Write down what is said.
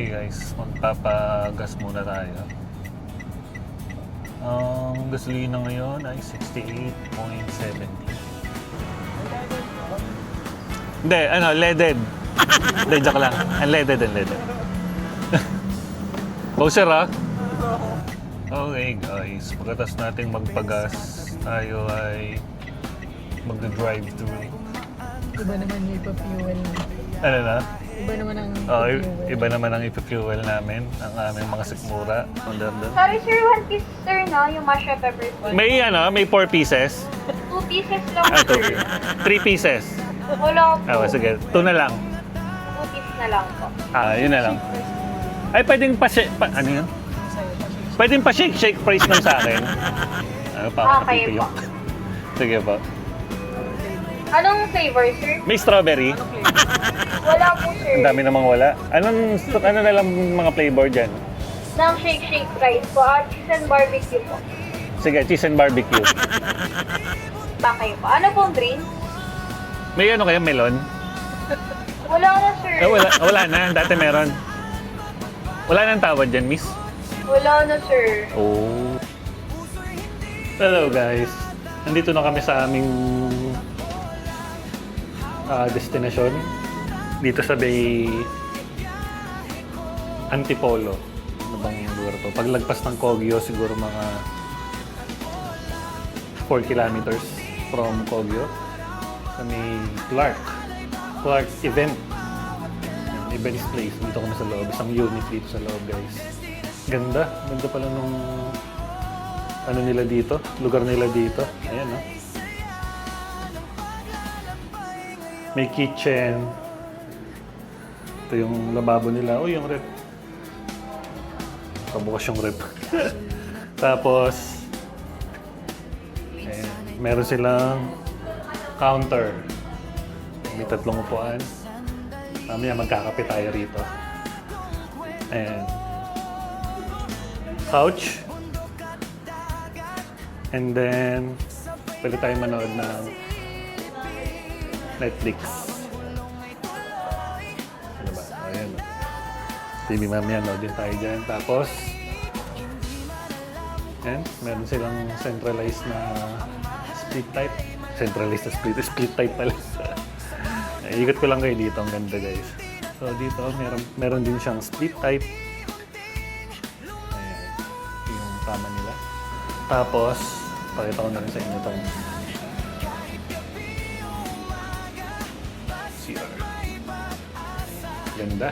Okay guys, magpapagas muna tayo. Ang gasolina ngayon ay 68.70. Hindi, leaded. Hindi, joke lang. Unleaded. Bowser ah. Okay guys, pagkatapos nating magpagas, tayo ay mag-drive through. Iba naman yung ipa-fuel. Ano na? Iba naman ang Oh, ipa-fuel. iba naman ang ipa-fuel namin, ang aming mga sikmura. Sorry sir, 1 piece sir no, yung mashed peppers. May 4 pieces. 2 pieces lang Ah, sir. 3 pieces. Wala po. Sige, 2 na lang. 2 pieces na lang po. Yun na lang. Ay, pwedeng ano yun? Pwedeng pa-shake price lang sa akin. Parang Okay napipiyok. Sige po. Anong flavor sir? May strawberry. Wala po sir. Ang dami namang wala. Ano na lang mga flavor dyan? Ng shake rice po at cheese and barbecue po. Sige, cheese and barbecue. Bakay po. Ano pong drink? May ano kayo, melon? Wala na sir. Wala na. Dati meron. Wala nang tawad dyan, miss? Wala na sir. Oh. Hello guys. Nandito na kami sa aming destination. Dito sa Bay Antipolo. Ano bang lugar to? Paglagpas ng Kogyo, siguro mga 4 kilometers from Kogyo. Sa may Clark event. Events place. Dito kami sa loob. Isang unit dito sa loob guys. Ganda pala nung ano nila dito, lugar nila dito. Ayan, no? May kitchen. Ito yung lababo nila. Oh, yung rep. Pabukas yung rep. Tapos, ayan, meron silang counter. May 3 upuan. Mamaya magkakape tayo rito. Ayan. Couch. And then, pwede tayo manood ng Netflix. Ano ba? Ayan. TV mamaya, nood din tayo dyan. Tapos, ayan, meron silang centralized na split type. Centralized na split type pala. Ikot ko lang kayo dito. Ang ganda guys. So dito, meron din siyang split type. Yung kama nila. Tapos, pakita ko na rin sa inyo itong CR. Ganda.